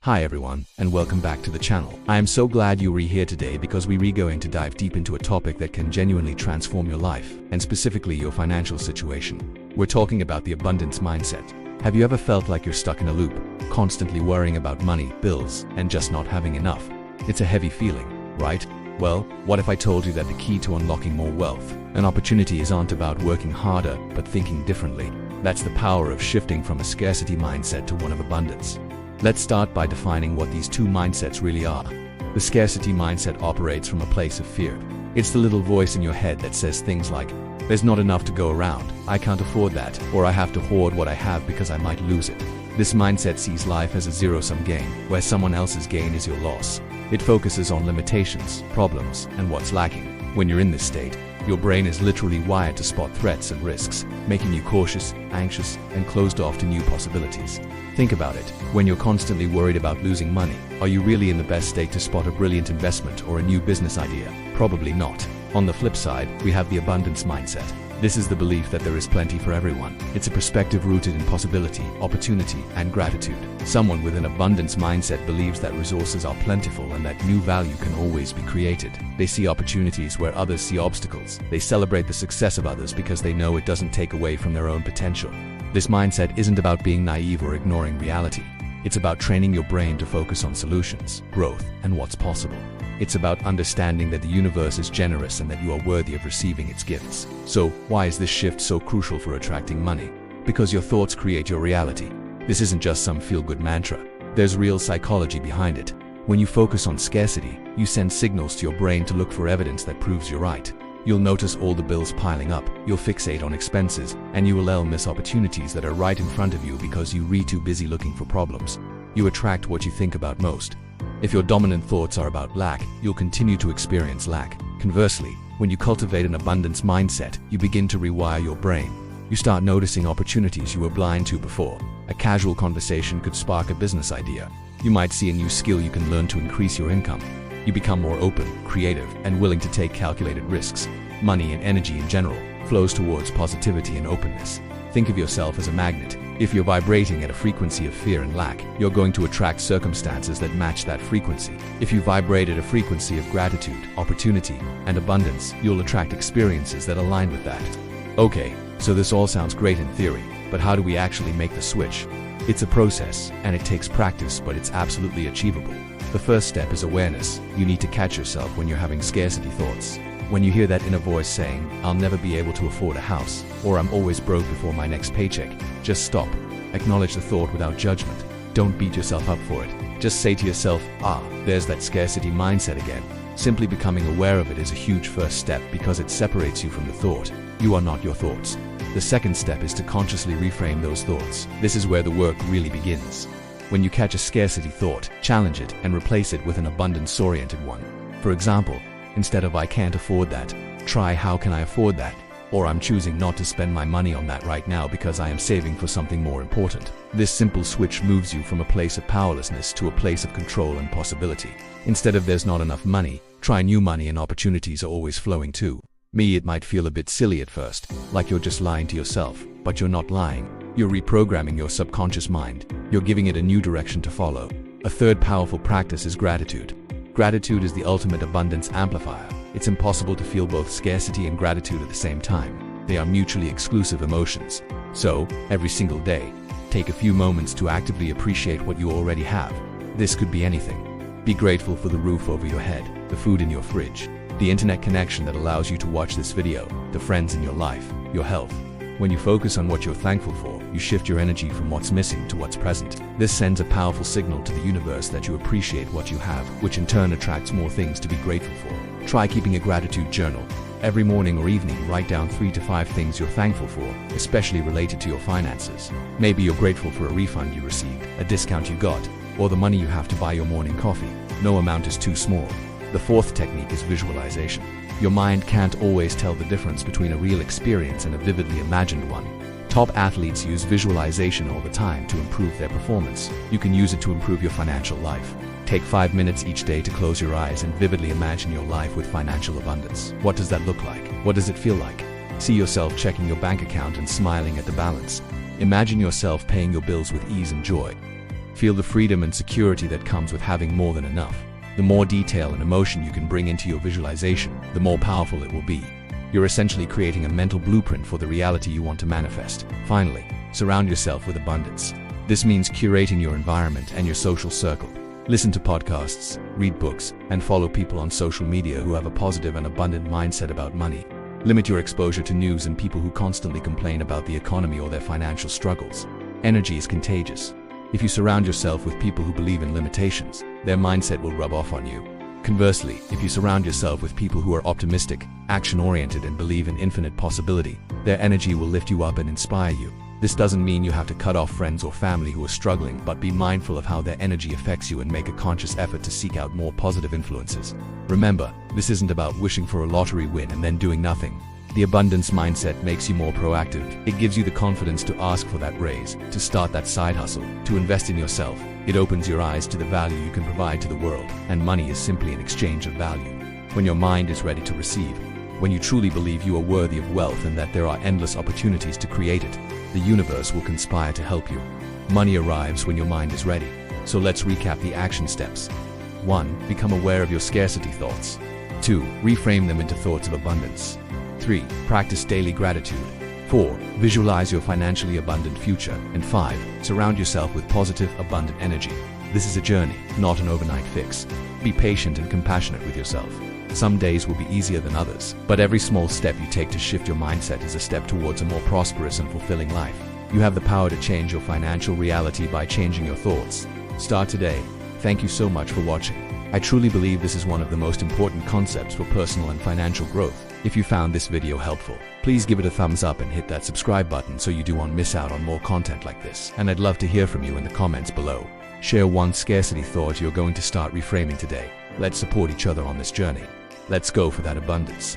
Hi everyone, and welcome back to the channel. I am so glad you are here today because we are going to dive deep into a topic that can genuinely transform your life, and specifically your financial situation. We're talking about the abundance mindset. Have you ever felt like you're stuck in a loop, constantly worrying about money, bills, and just not having enough? It's a heavy feeling, right? Well, what if I told you that the key to unlocking more wealth and opportunities aren't about working harder, but thinking differently? That's the power of shifting from a scarcity mindset to one of abundance. Let's start by defining what these two mindsets really are. The scarcity mindset operates from a place of fear. It's the little voice in your head that says things like, "There's not enough to go around, I can't afford that, or I have to hoard what I have because I might lose it." This mindset sees life as a zero-sum game, where someone else's gain is your loss. It focuses on limitations, problems, and what's lacking. When you're in this state, your brain is literally wired to spot threats and risks, making you cautious, anxious, and closed off to new possibilities. Think about it. When you're constantly worried about losing money, are you really in the best state to spot a brilliant investment or a new business idea? Probably not. On the flip side, we have the abundance mindset. This is the belief that there is plenty for everyone. It's a perspective rooted in possibility, opportunity, and gratitude. Someone with an abundance mindset believes that resources are plentiful and that new value can always be created. They see opportunities where others see obstacles. They celebrate the success of others because they know it doesn't take away from their own potential. This mindset isn't about being naive or ignoring reality. It's about training your brain to focus on solutions, growth, and what's possible. It's about understanding that the universe is generous and that you are worthy of receiving its gifts. So, why is this shift so crucial for attracting money? Because your thoughts create your reality. This isn't just some feel-good mantra. There's real psychology behind it. When you focus on scarcity, you send signals to your brain to look for evidence that proves you're right. You'll notice all the bills piling up, you'll fixate on expenses, and you will miss opportunities that are right in front of you because you're too busy looking for problems. You attract what you think about most. If your dominant thoughts are about lack, you'll continue to experience lack. Conversely, when you cultivate an abundance mindset, you begin to rewire your brain. You start noticing opportunities you were blind to before. A casual conversation could spark a business idea. You might see a new skill you can learn to increase your income. You become more open, creative, and willing to take calculated risks. Money and energy in general flows towards positivity and openness. Think of yourself as a magnet. If you're vibrating at a frequency of fear and lack, you're going to attract circumstances that match that frequency. If you vibrate at a frequency of gratitude, opportunity, and abundance, you'll attract experiences that align with that. Okay, so this all sounds great in theory, but how do we actually make the switch? It's a process, and it takes practice, but it's absolutely achievable. The first step is awareness. You need to catch yourself when you're having scarcity thoughts. When you hear that inner voice saying, "I'll never be able to afford a house," or "I'm always broke before my next paycheck," just stop. Acknowledge the thought without judgment. Don't beat yourself up for it. Just say to yourself, there's that scarcity mindset again. Simply becoming aware of it is a huge first step because it separates you from the thought. You are not your thoughts. The second step is to consciously reframe those thoughts. This is where the work really begins. When you catch a scarcity thought, challenge it and replace it with an abundance-oriented one. For example, instead of "I can't afford that," try "How can I afford that?" Or "I'm choosing not to spend my money on that right now because I am saving for something more important." This simple switch moves you from a place of powerlessness to a place of control and possibility. Instead of "There's not enough money," try "New money and opportunities are always flowing too." It might feel a bit silly at first, like you're just lying to yourself, but you're not lying. You're reprogramming your subconscious mind. You're giving it a new direction to follow. A third powerful practice is gratitude. Gratitude is the ultimate abundance amplifier. It's impossible to feel both scarcity and gratitude at the same time. They are mutually exclusive emotions. So, every single day, take a few moments to actively appreciate what you already have. This could be anything. Be grateful for the roof over your head, the food in your fridge, the internet connection that allows you to watch this video, the friends in your life, your health. When you focus on what you're thankful for, you shift your energy from what's missing to what's present. This sends a powerful signal to the universe that you appreciate what you have, which in turn attracts more things to be grateful for. Try keeping a gratitude journal. Every morning or evening, write down 3 to 5 things you're thankful for, especially related to your finances. Maybe you're grateful for a refund you received, a discount you got, or the money you have to buy your morning coffee. No amount is too small. The fourth technique is visualization. Your mind can't always tell the difference between a real experience and a vividly imagined one. Top athletes use visualization all the time to improve their performance. You can use it to improve your financial life. Take 5 minutes each day to close your eyes and vividly imagine your life with financial abundance. What does that look like? What does it feel like? See yourself checking your bank account and smiling at the balance. Imagine yourself paying your bills with ease and joy. Feel the freedom and security that comes with having more than enough. The more detail and emotion you can bring into your visualization, the more powerful it will be. You're essentially creating a mental blueprint for the reality you want to manifest. Finally, surround yourself with abundance. This means curating your environment and your social circle. Listen to podcasts, read books, and follow people on social media who have a positive and abundant mindset about money. Limit your exposure to news and people who constantly complain about the economy or their financial struggles. Energy is contagious. If you surround yourself with people who believe in limitations, their mindset will rub off on you. Conversely, if you surround yourself with people who are optimistic, action-oriented, and believe in infinite possibility, their energy will lift you up and inspire you. This doesn't mean you have to cut off friends or family who are struggling, but be mindful of how their energy affects you and make a conscious effort to seek out more positive influences. Remember, this isn't about wishing for a lottery win and then doing nothing. The abundance mindset makes you more proactive. It gives you the confidence to ask for that raise, to start that side hustle, to invest in yourself. It opens your eyes to the value you can provide to the world, and money is simply an exchange of value. When your mind is ready to receive, when you truly believe you are worthy of wealth and that there are endless opportunities to create it, the universe will conspire to help you. Money arrives when your mind is ready. So let's recap the action steps. 1. Become aware of your scarcity thoughts. 2. Reframe them into thoughts of abundance. 3. Practice daily gratitude. 4. Visualize your financially abundant future. And 5. Surround yourself with positive, abundant energy. This is a journey, not an overnight fix. Be patient and compassionate with yourself. Some days will be easier than others, but every small step you take to shift your mindset is a step towards a more prosperous and fulfilling life. You have the power to change your financial reality by changing your thoughts. Start today. Thank you so much for watching. I truly believe this is one of the most important concepts for personal and financial growth. If you found this video helpful, please give it a thumbs up and hit that subscribe button so you don't miss out on more content like this. And I'd love to hear from you in the comments below. Share one scarcity thought you're going to start reframing today. Let's support each other on this journey. Let's go for that abundance.